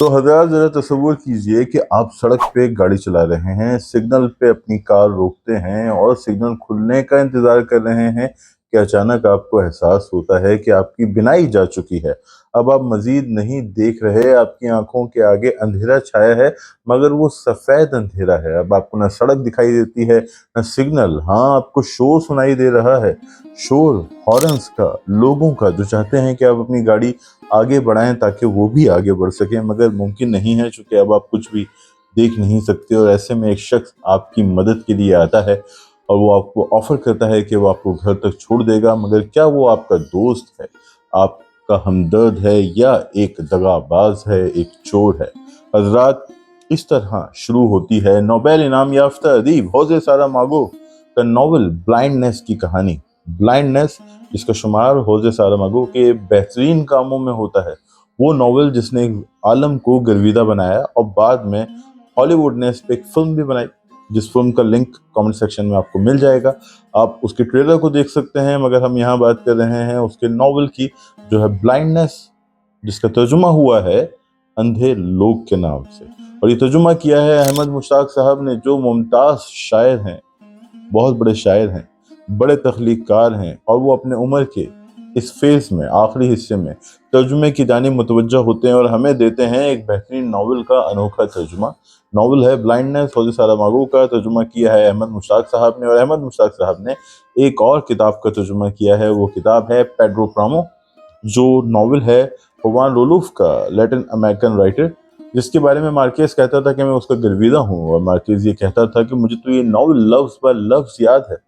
तो हज़रात ज़रा तसव्वुर कीजिए कि आप सड़क पे गाड़ी चला रहे हैं, सिग्नल पे अपनी कार रोकते हैं और सिग्नल खुलने का इंतज़ार कर रहे हैं कि अचानक आपको एहसास होता है कि आपकी बिनाई जा चुकी है। अब आप मज़ीद नहीं देख रहे, आपकी आँखों के आगे अंधेरा छाया है, मगर वो सफ़ेद अंधेरा है। अब आपको ना सड़क दिखाई देती है, ना सिग्नल। हाँ, आपको शोर सुनाई दे रहा है, शोर हॉर्न्स का, लोगों का जो चाहते हैं कि आप अपनी गाड़ी आगे बढ़ाएं ताकि वो भी आगे बढ़ सकें, मगर मुमकिन नहीं है चूँकि अब आप कुछ भी देख नहीं सकते और ऐसे में एक शख्स आपकी मदद के लिए आता है और वो आपको ऑफ़र करता है कि वो आपको घर तक छोड़ देगा, मगर क्या वो आपका दोस्त है, आपका हमदर्द है या एक दगाबाज है, एक चोर है? हज़रात, इस तरह शुरू होती है नोबेल इनाम याफ्ता अदीब होज़े सारामागो का नॉवल ब्लाइंडनेस की कहानी। ब्लाइंडनेस जिसका शुमार होज़े सारामागो के बेहतरीन कामों में होता है। वो नॉवल जिसने आलम को गर्विदा बनाया और बाद में हॉलीवुड ने इस पे एक फ़िल्म भी बनाई, जिस फ़िल्म का लिंक कमेंट सेक्शन में आपको मिल जाएगा। आप उसके ट्रेलर को देख सकते हैं, मगर हम यहाँ बात कर रहे हैं उसके नॉवल की, जो है ब्लाइंडनेस, जिसका तर्जुमा हुआ है अंधे लोग के नाम से। और ये तर्जुमा किया है अहमद मुश्ताक साहब ने, जो मुमताज़ शायर हैं, बहुत बड़े शायर हैं, बड़े तख्लीक़कार हैं और वो अपने उम्र के इस फ़ेज़ में, आखिरी हिस्से में तर्जुमे की जानिब मुतवज्जह होते हैं और हमें देते हैं एक बेहतरीन नावल का अनोखा तर्जुमा। नावल है ब्लाइंडनेस, होज़े सारामागो का तर्जुमा किया है अहमद मुश्ताक साहब ने और अहमद मुश्ताक साहब ने एक और किताब का तर्जुमा किया है। वो किताब है पेड्रो प्रामो, जो नावल है जुआन रुल्फ का, लैटिन अमेरिकन राइटर, जिसके बारे में मार्केस कहता था कि मैं उसका गर्विदा हूँ और मार्केस ये कहता था कि मुझे तो ये नॉवल लफ्ज़ ब लफ्ज़ याद है।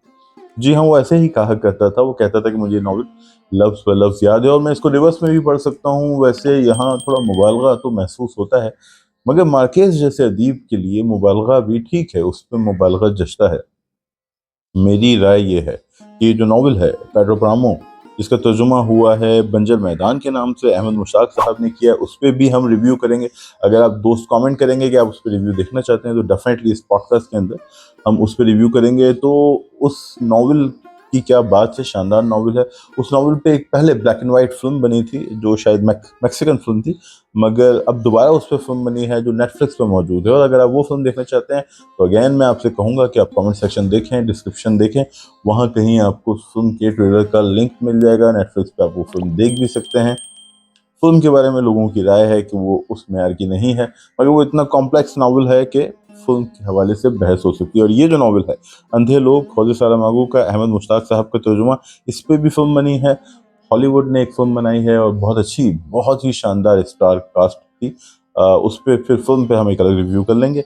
जी हाँ, वो ऐसे ही कहा करता था, वो कहता था कि मुझे ये नॉवल लफ्ज़ ब लफ्ज़ याद है और मैं इसको रिवर्स में भी पढ़ सकता हूँ। वैसे यहाँ थोड़ा मुबालगा तो महसूस होता है, मगर मार्केस जैसे अदीब के लिए मुबालगा भी ठीक है, उस पे मुबालगा जचता है। मेरी राय ये है कि ये जो नॉवल है पेड्रो प्रामो, जिसका तर्जुमा हुआ है बंजर मैदान के नाम से, अहमद मुश्ताक साहब ने किया है, उस पे भी हम रिव्यू करेंगे। अगर आप दोस्त कमेंट करेंगे कि आप उस पे रिव्यू देखना चाहते हैं तो डेफिनेटली इस पॉडकास्ट के अंदर हम उस पे रिव्यू करेंगे। तो उस नॉवल की क्या बात है, शानदार नॉवल है। उस नॉवल पे एक पहले ब्लैक एंड वाइट फ़िल्म बनी थी, जो शायद मैक्सिकन फ़िल्म थी, मगर अब दोबारा उस पे फ़िल्म बनी है जो नेटफ्लिक्स पे मौजूद है और अगर आप वो फ़िल्म देखना चाहते हैं तो अगेन मैं आपसे कहूँगा कि आप कमेंट सेक्शन देखें, डिस्क्रिप्शन देखें, वहाँ कहीं आपको उस फ़िल्म के ट्रेलर का लिंक मिल जाएगा। नेटफ्लिक्स पे आप वो फ़िल्म देख भी सकते हैं। फ़िल्म के बारे में लोगों की राय है कि वो उस मेयार की नहीं है, मगर वो इतना कॉम्प्लेक्स नावल है कि फ़िल्म के हवाले से बहस हो सकती है। और ये जो नावल है अंधे लोग, होज़े सारामागो का, अहमद मुश्ताक साहब का तर्जुमा, इस पे भी फ़िल्म बनी है। हॉलीवुड ने एक फ़िल्म बनाई है और बहुत अच्छी, बहुत ही शानदार स्टार कास्ट थी। उस पे फिर फ़िल्म पे हम एक अलग रिव्यू कर लेंगे।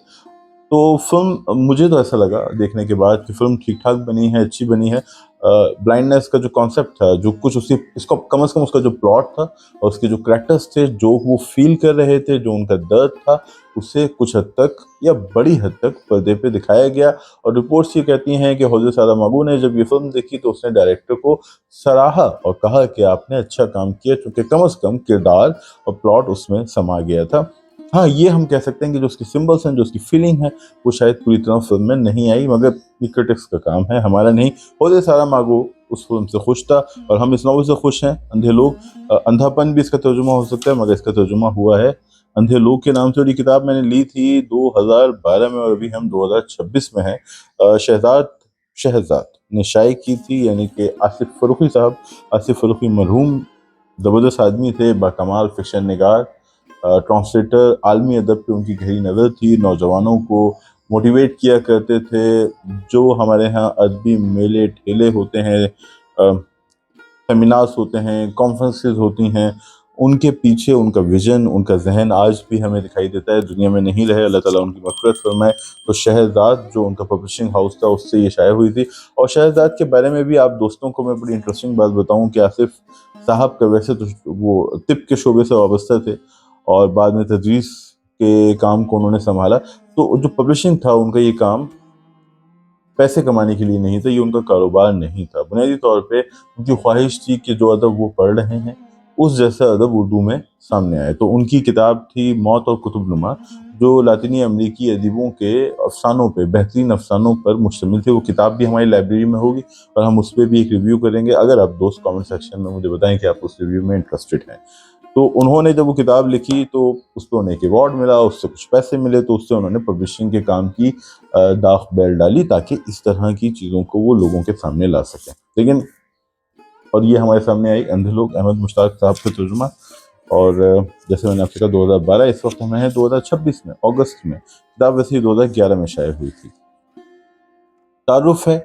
तो फ़िल्म, मुझे तो ऐसा लगा देखने के बाद कि फ़िल्म ठीक-ठाक बनी है, अच्छी बनी है। ब्लाइंडनेस का जो कॉन्सेप्ट था, जो कुछ उसी इसका कम से कम उसका जो प्लॉट था और उसके जो कैरेक्टर्स थे, जो वो फ़ील कर रहे थे, जो उनका दर्द था, उसे कुछ हद तक या बड़ी हद तक पर्दे पे दिखाया गया। और रिपोर्ट्स ये कहती हैं कि होज़े सारामागो ने जब ये फ़िल्म देखी तो उसने डायरेक्टर को सराहा और कहा कि आपने अच्छा काम किया, क्योंकि कम से कम किरदार और प्लॉट उसमें समा गया था। हाँ, ये हम कह सकते हैं कि जो उसके सिंबल्स हैं, जो उसकी फीलिंग है, वो शायद पूरी तरह फ़िल्म में नहीं आई, मगर ये क्रिटिक्स का काम है, हमारा नहीं। होज़े सारामागो उस फ़िल्म से खुश था और हम इस नॉवल से खुश हैं, अंधे लोग। अंधापन भी इसका तर्जुमा हो सकता है, मगर इसका तर्जुमा हुआ है अंधे लोग के नाम से। और ये किताब मैंने ली थी 2012 में और अभी हम 2026 में हैं। शहज़ाद शहज़ाद ने शाये की थी, यानी कि आसिफ़ फ़ारूक़ी साहब। आसिफ़ फ़ारूक़ी मरहूम ज़बरदस्त आदमी थे, बाकमाल फ़िक्शन निगार, ट्रांसलेटर, आलमी अदब पे उनकी गहरी नज़र थी, नौजवानों को मोटिवेट किया करते थे। जो हमारे यहाँ अदबी मेले ठेले होते हैं, सेमिनार्स होते हैं, कॉन्फ्रेंसेस होती हैं, उनके पीछे उनका विज़न, उनका ज़हन आज भी हमें दिखाई देता है। दुनिया में नहीं रहे, अल्लाह ताला उनकी मग़फ़िरत फ़रमाए। तो शहज़ाद, जो उनका पब्लिशिंग हाउस था, उससे ये शाया हुई थी। और शहज़ाद के बारे में भी आप दोस्तों को मैं बड़ी इंटरेस्टिंग बात बताऊँ कि आसिफ़ साहब का वैसे तो वो तिब के शोबे से वाबस्ता थे और बाद में तदरीस के काम को उन्होंने सँभाला। तो जो पब्लिशिंग था, उनका ये काम पैसे कमाने के लिए नहीं था, ये उनका कारोबार नहीं था। बुनियादी तौर पे उनकी ख्वाहिश थी कि जो अदब वो पढ़ रहे हैं, उस जैसा अदब उर्दू में सामने आए। तो उनकी किताब थी मौत और कुतुबनुमा, जो लातिनी अमरीकी अदीबों के अफ़सानों पे, बेहतरीन अफ़सानों पर मुश्तमिल थी। वो किताब भी हमारी लाइब्रेरी में होगी और हम उस पे भी एक रिव्यू करेंगे। अगर आप दोस्त कमेंट सेक्शन में मुझे बताएँ कि आप उस रिव्यू में इंटरेस्टेड हैं। तो उन्होंने जब वो किताब लिखी तो उस पर उन्हें एक अवार्ड मिला, उससे कुछ पैसे मिले, तो उससे उन्होंने पब्लिशिंग के काम की दाख बैल डाली ताकि इस तरह की चीज़ों को वो लोगों के सामने ला सकें। लेकिन और ये हमारे सामने आई अंधे लोग, अहमद मुश्ताक साहब का तर्जुमा। और जैसे मैंने आपसे कहा 2012, इस वक्त हमें है 2026 में, अगस्त में। किताब वैसे ही 2011 में शाये हुई थी। तारुफ है,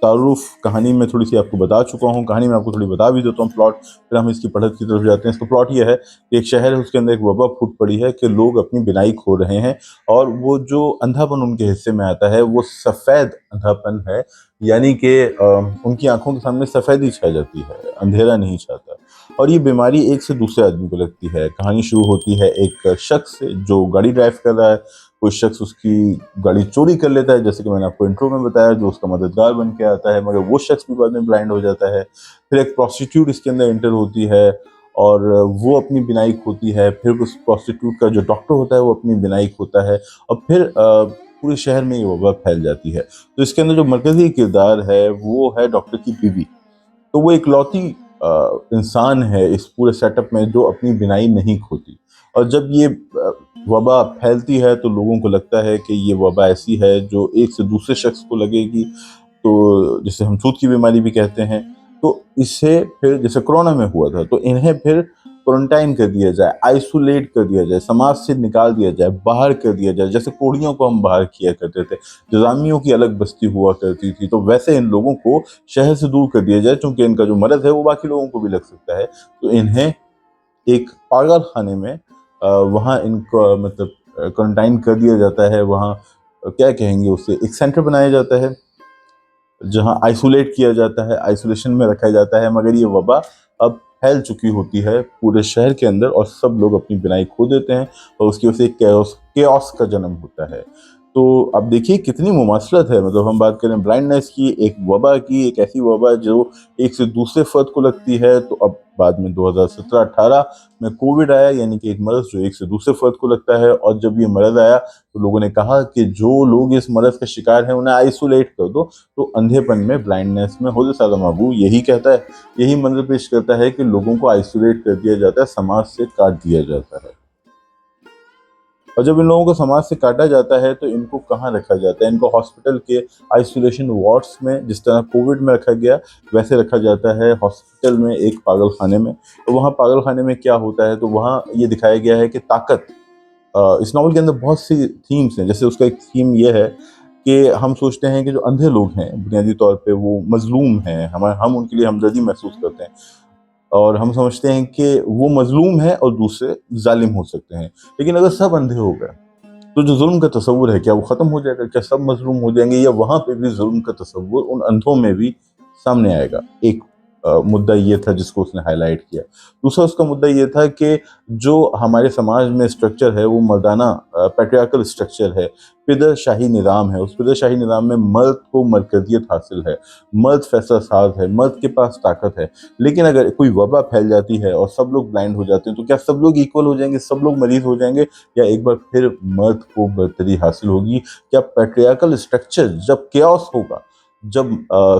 तारुफ कहानी में थोड़ी सी आपको बता चुका हूँ, कहानी में आपको थोड़ी बता भी देता हूँ प्लॉट, फिर हम इसकी पढ़त की तरफ जाते हैं। इसका प्लॉट ये है कि एक शहर है, उसके अंदर एक वबा फूट पड़ी है कि लोग अपनी बिनाई खो रहे हैं, और वो जो अंधापन उनके हिस्से में आता है वो सफ़ेद अंधापन है, यानी कि उनकी आंखों के सामने सफ़ेदी छा जाती है, अंधेरा नहीं छाता। और ये बीमारी एक से दूसरे आदमी को लगती है। कहानी शुरू होती है एक शख्स से जो गाड़ी ड्राइव कर रहा है, कोई शख्स उसकी गाड़ी चोरी कर लेता है, जैसे कि मैंने आपको इंट्रो में बताया, जो उसका मददगार बन के आता है, मगर वो शख्स भी बाद में ब्लाइंड हो जाता है। फिर एक प्रोस्टिट्यूट इसके अंदर एंटर होती है और वो अपनी बिनाई खोती है। फिर उस प्रोस्टिट्यूट का जो डॉक्टर होता है वो अपनी बिनाई खोता है, और फिर पूरे शहर में ये वबा फैल जाती है। तो इसके अंदर जो मरकजी किरदार है वो है डॉक्टर की बीवी। तो वो इकलौती इंसान है इस पूरे सेटअप में जो अपनी बिनाई नहीं खोती। और जब ये वबा फैलती है तो लोगों को लगता है कि ये वबा ऐसी है जो एक से दूसरे शख्स को लगेगी, तो जिसे हम छूत की बीमारी भी कहते हैं। तो इससे फिर जैसे कोरोना में हुआ था, तो इन्हें फिर क्वारंटाइन कर दिया जाए, आइसोलेट कर दिया जाए, समाज से निकाल दिया जाए, बाहर कर दिया जाए। जैसे कोड़ियों को हम बाहर किया करते थे, जजामियों की अलग बस्ती हुआ करती थी, तो वैसे इन लोगों को शहर से दूर कर दिया जाए, क्योंकि इनका जो मर्ज है वो बाकी लोगों को भी लग सकता है। तो इन्हें एक पागल खाने में वहाँ इनको मतलब क्वारंटाइन कर दिया जाता है। वहाँ क्या कहेंगे उसे, एक सेंटर बनाया जाता है जहाँ आइसोलेट किया जाता है, आइसोलेशन में रखा जाता है। मगर ये वबा अब फैल चुकी होती है पूरे शहर के अंदर, और सब लोग अपनी बिनाई खो देते हैं, और उसकी वजह से केओस का जन्म होता है। तो अब देखिए कितनी मुमासलत है, मतलब हम बात करें ब्लाइंडनेस की, एक वबा की, एक ऐसी वबा जो एक से दूसरे फर्द को लगती है। तो अब बाद में 2017-18 में कोविड आया, यानी कि एक मर्ज जो एक से दूसरे फर्द को लगता है। और जब ये मर्ज आया तो लोगों ने कहा कि जो लोग इस मर्ज का शिकार हैं उन्हें आइसोलेट कर दो। तो अंधेपन में, ब्लाइंडनेस में हौज़े सालम अबू यही कहता है, यही मंजर पेश करता है कि लोगों को आइसोलेट कर दिया जाता है, समाज से काट दिया जाता है। और जब इन लोगों को समाज से काटा जाता है तो इनको कहाँ रखा जाता है? इनको हॉस्पिटल के आइसोलेशन वार्ड्स में, जिस तरह कोविड में रखा गया वैसे रखा जाता है हॉस्पिटल में, एक पागल खाने में। तो वहाँ पागल खाने में क्या होता है, तो वहाँ ये दिखाया गया है कि ताकत, इस नॉवल के अंदर बहुत सी थीम्स हैं। जैसे उसका एक थीम ये है कि हम सोचते हैं कि जो अंधे लोग हैं बुनियादी तौर पे वो मजलूम हैं, हम उनके लिए हमदर्दी महसूस करते हैं, और हम समझते हैं कि वो मजलूम है और दूसरे जालिम हो सकते हैं। लेकिन अगर सब अंधे हो गए तो जो जुल्म का तस्वुर है क्या वो ख़त्म हो जाएगा? क्या सब मजलूम हो जाएंगे, या वहाँ पे भी जुल्म का तस्वुर उन अंधों में भी सामने आएगा? एक मुद्दा ये था जिसको उसने हाईलाइट किया। दूसरा उसका मुद्दा ये था कि जो हमारे समाज में स्ट्रक्चर है वो मर्दाना पैट्रियार्कल स्ट्रक्चर है, पिदरशाही निज़ाम है। उस पिदरशाही निज़ाम में मर्द को मरकज़ियत हासिल है, मर्द फैसला साज है, मर्द के पास ताकत है। लेकिन अगर कोई वबा फैल जाती है और सब लोग ब्लाइंड हो जाते हैं, तो क्या सब लोग इक्वल हो जाएंगे, सब लोग मरीज हो जाएंगे, या एक बार फिर मर्द को बरतरी हासिल होगी? क्या पैट्रियार्कल स्ट्रक्चर जब केओस होगा, जब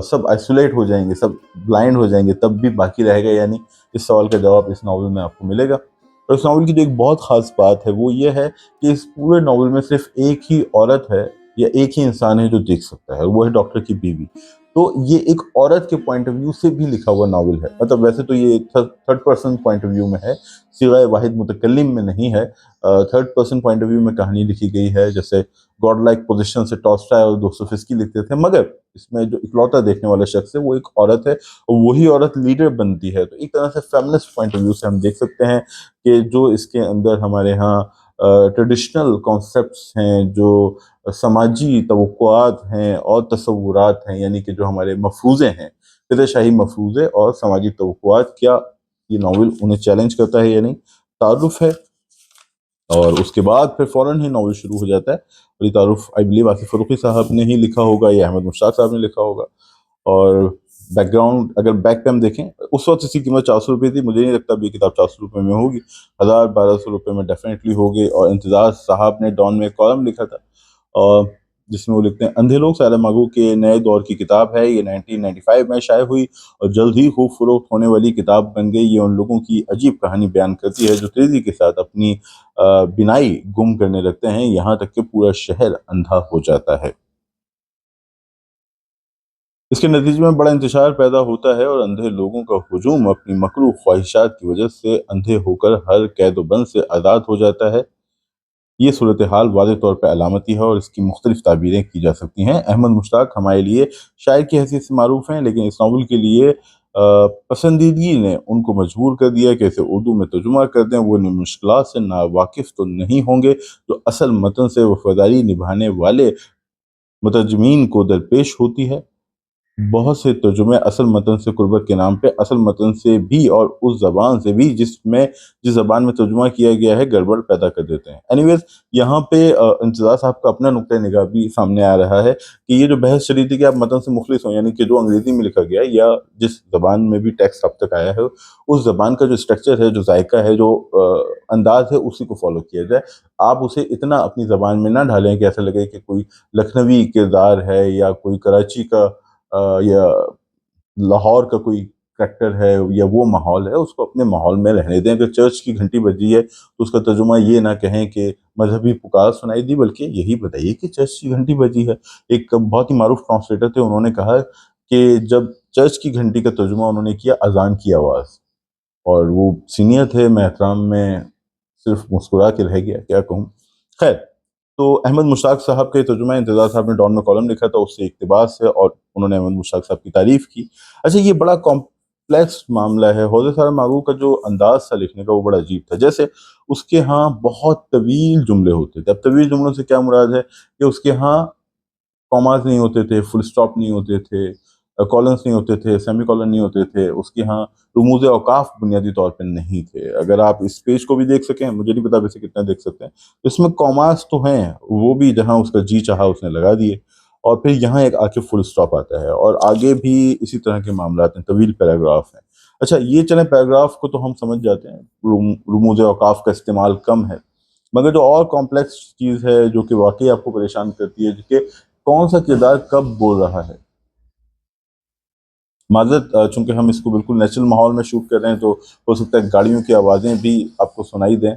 सब आइसोलेट हो जाएंगे, सब ब्लाइंड हो जाएंगे, तब भी बाकी रहेगा या नहीं? इस सवाल का जवाब इस नावल में आपको मिलेगा। और इस नावल की जो एक बहुत ख़ास बात है वो ये है कि इस पूरे नावल में सिर्फ एक ही औरत है, या एक ही इंसान है जो देख सकता है, वो है डॉक्टर की बीवी। तो ये एक औरत के पॉइंट ऑफ व्यू से भी लिखा हुआ नावल है। मतलब वैसे तो ये third person point of view में है, सिवाय वाहिद मुतकल्लिम में नहीं है। Third person point of view में कहानी लिखी गई है, जैसे गॉड लाइक पोजिशन से टॉल्स्टॉय और दोस्तोयेव्स्की लिखते थे। मगर इसमें जो इकलौता देखने वाला शख्स है वो एक औरत है, और वही औरत लीडर बनती है। तो एक तरह से फेमिनिस्ट पॉइंट ऑफ व्यू से हम देख सकते हैं कि जो इसके अंदर हमारे यहाँ ट्रेडिशनल कॉन्सेप्ट्स हैं, जो समाजी तवक्कुआत हैं और तसव्वुरात हैं, यानी कि जो हमारे मफरूज़े हैं, फिदरशाही मफरूज़े और समाजी तवक्कुआत, क्या ये नावल उन्हें चैलेंज करता है या नहीं? तारुफ है, और उसके बाद फिर फ़ौरन ही नावल शुरू हो जाता है। और ये तारुफ आई बिलीव आसिफ फ़ारूकी साहब ने ही लिखा होगा या अहमद मुश्ताक साहब ने लिखा होगा। और बैकग्राउंड अगर बैक पे हम देखें, उस वक्त इसकी कीमत 400 रुपये थी। मुझे नहीं लगता अभी ये किताब 400 रुपये में होगी, 1000-1200 रुपये में डेफिनेटली होगी। और इंतज़ार साहब ने डॉन में एक कॉलम लिखा था, और जिसमें वो लिखते हैं, अंधे लोग सारामागो के नए दौर की किताब है। ये 1995 में शाये हुई और जल्द ही खूब फरोख्त होने वाली किताब बन गई। ये उन लोगों की अजीब कहानी बयान करती है जो तेजी के साथ अपनी बिनाई गुम करने लगते हैं, यहाँ तक कि पूरा शहर अंधा हो जाता है। इसके नतीजे में बड़ा इंतशार पैदा होता है और अंधे लोगों का हुजूम अपनी मकरू ख्वाहिशात की वजह से अंधे होकर हर कैद-ओ-बंद से आज़ाद हो जाता है। ये सूरत हाल वाज़ेह तौर पे अलामती है और इसकी मुख्तलिफ ताबीरें की जा सकती हैं। अहमद मुश्ताक हमारे लिए शायर की हैसियत से मारूफ हैं, लेकिन इस नावल के लिए पसंदीदगी ने उनको मजबूर कर दिया कि इसे उर्दू में तर्जुमा कर दें। वो इन मुश्किलात से नावाकिफ़ तो नहीं होंगे जो असल मतन से वफ़ादारी निभाने वाले मुतरजमीन को दरपेश होती है। बहुत से तर्जुमे असल मतन से कुर्बत के नाम पे असल मतन से भी और उस ज़बान से भी जिस ज़बान में तर्जुमा किया गया है गड़बड़ पैदा कर देते हैं। एनीवेज़ यहाँ पे इंतज़ार साहब का अपना नुक्ता निगाह भी सामने आ रहा है कि ये जो बहस चली थी कि आप मतन से मुखलिस हों, यानी कि जो अंग्रेज़ी में लिखा गया है या जिस ज़बान में भी टेक्स्ट अब तक आया है, उस ज़बान का जो स्ट्रक्चर है, जो ज़ायका है, जो अंदाज़ है, उसी को फ़ॉलो किया जाए। आप उसे इतना अपनी ज़बान में ना ढालें कि ऐसा लगे कि कोई लखनवी किरदार है या कोई कराची का या लाहौर का कोई करैक्टर है या वो माहौल है, उसको अपने माहौल में रहने दें। अगर चर्च की घंटी बजी है, तो उसका तर्जुमा ये ना कहें कि मज़हबी पुकार सुनाई दी, बल्कि यही बताइए कि चर्च की घंटी बजी है। एक बहुत ही मारूफ ट्रांसलेटर थे, उन्होंने कहा कि जब चर्च की घंटी का तर्जुमा उन्होंने किया अज़ान की आवाज़, और वो सीनियर थे, मैं एहतराम में सिर्फ़ मुस्कुरा के रह गया, क्या कहूँ? खैर, तो अहमद मुश्ताक साहब का ये तर्जुमा इंतज़ार साहब ने डॉन में कॉलम लिखा था, उससे इक़्तिबास है और उन्होंने अहमद मुश्ताक साहब की तारीफ़ की। अच्छा, ये बड़ा कॉम्प्लेक्स मामला है। हौज़े सारामागो का जो अंदाज़ था लिखने का वो बड़ा अजीब था। जैसे उसके यहाँ बहुत तवील जुमले होते थे। अब तवील जुमलों से क्या मुराद है कि उसके यहाँ कॉमास नहीं होते थे, फुल स्टॉप नहीं होते थे, कॉलन्स नहीं होते थे, सेमीकोलन नहीं होते थे, उसके यहाँ रुमूज़ औक़ाफ़ बुनियादी तौर पे नहीं थे। अगर आप इस पेज को भी देख सकें, मुझे नहीं पता वैसे कितना देख सकते हैं, इसमें कॉमास तो हैं, वो भी जहाँ उसका जी चाहा उसने लगा दिए, और फिर यहाँ एक आके फुल स्टॉप आता है और आगे भी इसी तरह के मामलात हैं, तवील पैराग्राफ हैं। अच्छा, ये चलें पैराग्राफ को तो हम समझ जाते हैं, रुमूज़ औक़ाफ़ का इस्तेमाल कम है, मगर जो और कॉम्प्लेक्स चीज़ है जो कि वाक़ई आपको परेशान करती है कि कौन-सा किरदार कब बोल रहा है। माज़रत, चूँकि हम इसको बिल्कुल नेचुरल माहौल में शूट कर रहे हैं, तो हो सकता है गाड़ियों की आवाज़ें भी आपको सुनाई दें।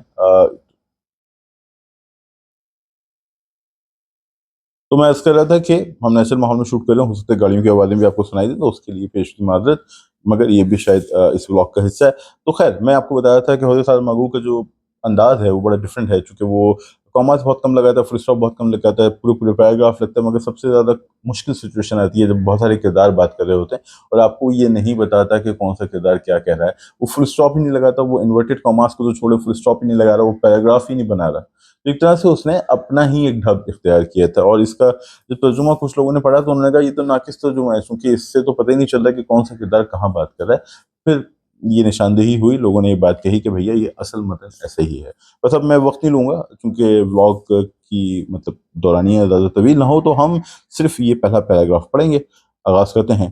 तो मैं अर्ज़ कर रहा था कि हम नेचुरल माहौल में शूट कर रहे हैं, हो सकता है गाड़ियों की आवाज़ें भी आपको सुनाई दें, तो उसके लिए पेशगी माज़रत, मगर ये भी शायद इस व्लॉग का हिस्सा है। तो ख़ैर, मैं आपको बताया था कि हौज़े सारामागो का जो अंदाज़ है, वो बड़ा डिफरेंट है, चूँकि वो कॉमास बहुत कम लगाता है, फुल स्टॉप बहुत कम लगाता है, पूरे-पूरे पैराग्राफ लिखता है, मगर सबसे ज़्यादा मुश्किल सिचुएशन आती है जब बहुत सारे किरदार बात कर रहे होते हैं और आपको ये नहीं बताता कि कौन-सा किरदार क्या कह रहा है। वो फुल स्टॉप ही नहीं लगाता, वो इन्वर्टेड कॉमास को तो छोड़ो, फुल स्टॉप ही नहीं लगा रहा, वो पैराग्राफ ही नहीं बना रहा। तो एक तरह से उसने अपना ही एक ढब इख्तियार किया था, और इसका जब तर्जुमा कुछ लोगों ने पढ़ा तो उन्होंने कहा ये तो नाकिस तर्जुमा है, क्योंकि इससे तो पता ही नहीं चल रहा कि कौन सा किरदार कहाँ बात कर रहा है। फिर ये निशानदेही हुई, लोगों ने ये बात कही कि भैया ये असल मतन ऐसे ही है। बस अब मैं वक्त नहीं लूंगा, क्योंकि व्लॉग की मतलब दौरानिया ज़्यादा तवील ना हो, तो हम सिर्फ ये पहला पैराग्राफ पढ़ेंगे। आगाज़ करते हैं।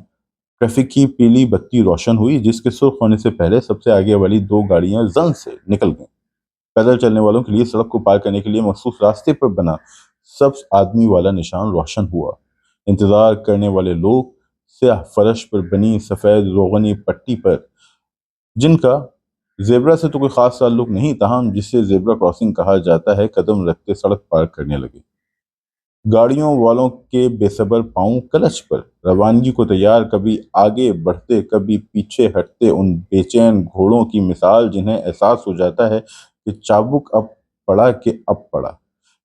ट्रैफिक की पीली बत्ती रोशन हुई, जिसके सुर्ख होने से पहले सबसे आगे वाली दो गाड़ियां जल्द से निकल गईं। पैदल चलने वालों के लिए सड़क को पार करने के लिए मखसूस रास्ते पर बना सब्ज आदमी वाला निशान रोशन हुआ। इंतजार करने वाले लोग स्याह फर्श पर बनी सफ़ेद रोगनी पट्टी पर, जिनका जेबरा से तो कोई खास ताल्लुक नहीं, ताहम जिसे जेबरा क्रॉसिंग कहा जाता है, कदम रखते सड़क पार करने लगे। गाड़ियों वालों के बेसब्र पाँव क्लच पर रवानगी को तैयार, कभी आगे बढ़ते कभी पीछे हटते, उन बेचैन घोड़ों की मिसाल जिन्हें एहसास हो जाता है कि चाबुक अब पड़ा कि अब पड़ा।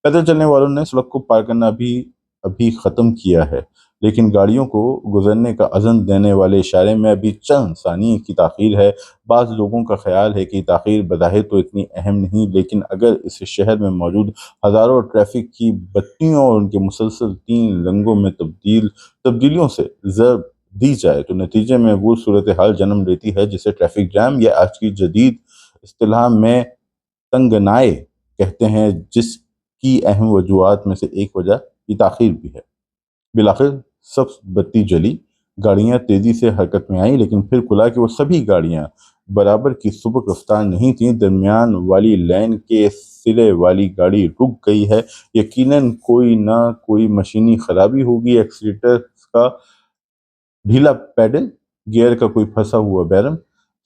पैदल चलने वालों ने सड़क को पार करना भी अभी ख़त्म किया है, लेकिन गाड़ियों को गुजरने का अज़न देने वाले इशारे में अभी चंद सानिये की ताख़ीर है। बाज़ लोगों का ख़्याल है कि ताख़ीर बज़ाहिर तो इतनी अहम नहीं, लेकिन अगर इस शहर में मौजूद हज़ारों ट्रैफ़िक की बत्तियों और उनके मुसलसल 3 रंगों में तब्दीलियों से ज़रब दी जाए, तो नतीजे में वो सूरत हाल जन्म लेती है जिसे ट्रैफ़िक जैम या आज की जदीद इस्तिलाह में तंगनाए कहते हैं, जिसकी अहम वजूहात में से एक वजह ये ताख़ीर भी है। बिलाखिर सब बत्ती जली, गाड़ियां तेजी से हरकत में आई, लेकिन फिर खुला कि वो सभी गाड़ियां बराबर की सुबह रफ्तार नहीं थी। दरमियान वाली लाइन के सिरे वाली गाड़ी रुक गई है। यकीनन कोई ना कोई मशीनी खराबी होगी। एक्सीटर का ढीला पैडल, गियर का कोई फंसा हुआ बैरम,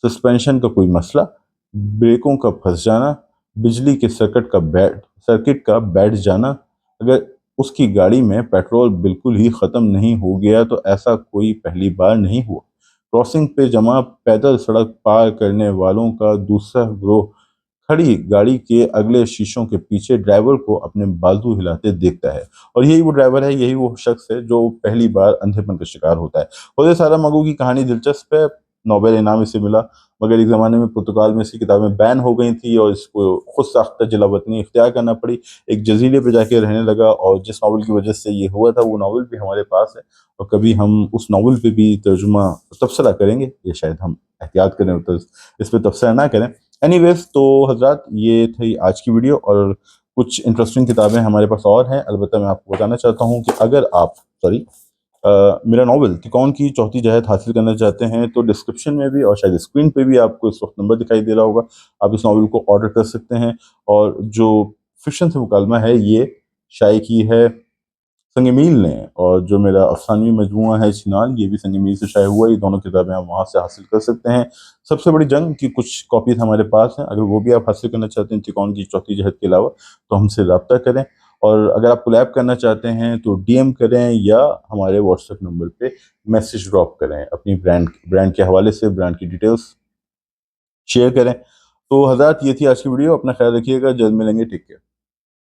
सस्पेंशन का कोई मसला, ब्रेकों का फंस जाना, बिजली के सर्किट का बैठ जाना। अगर उसकी गाड़ी में पेट्रोल बिल्कुल ही खत्म नहीं हो गया तो ऐसा कोई पहली बार नहीं हुआ। क्रॉसिंग पे जमा पैदल सड़क पार करने वालों का दूसरा ग्रोह खड़ी गाड़ी के अगले शीशों के पीछे ड्राइवर को अपने बाजू हिलाते देखता है। और यही वो ड्राइवर है, यही वो शख्स है जो पहली बार अंधेपन का शिकार होता है। होदे सारामागो की कहानी दिलचस्प है, नोबेल इनाम इसे मिला, मगर एक ज़माने में पुर्तगाल में इसकी किताबें बैन हो गई थी और इसको खुद साख्ता जलावतनी इख्तियार करना पड़ी। एक जजीरे पे जाके रहने लगा और जिस नावल की वजह से ये हुआ था वो नावल भी हमारे पास है, और कभी हम उस नावल पे भी तर्जुमा तबसरा करेंगे, ये शायद हम एहतियात करें तो इस पे तबसरा ना करें। एनीवेज, तो हजरात, ये थी आज की वीडियो, और कुछ इंटरेस्टिंग किताबें हमारे पास और हैं। अलबत्ता मैं आपको बताना चाहता हूँ कि अगर आप मेरा नावल तिकोन की चौथी जहद हासिल करना चाहते हैं तो डिस्क्रिप्शन में भी और शायद स्क्रीन पे भी आपको इस वक्त नंबर दिखाई दे रहा होगा, आप इस नावल को ऑर्डर कर सकते हैं। और जो फिक्शन से मुकालमा है ये शाये की है संग मील ने, और जो मेरा अफसानवी मजमूआ है चिनान, ये भी संग मील से शाये हुआ। ये दोनों किताबें आप वहाँ से हासिल कर सकते हैं। सबसे बड़ी जंग की कुछ कॉपीज हमारे पास हैं, अगर वो भी आप हासिल करना चाहते हैं तिकोन की चौथी जहद के अलावा, तो हमसे रब्ता करें। और अगर आप कोलैब करना चाहते हैं तो डीएम करें या हमारे व्हाट्सएप नंबर पे मैसेज ड्रॉप करें, अपनी ब्रांड के हवाले से ब्रांड की डिटेल्स शेयर करें। तो हज़रात, ये थी आज की वीडियो। अपना ख्याल रखिएगा, जल्द मिलेंगे, टेक केयर।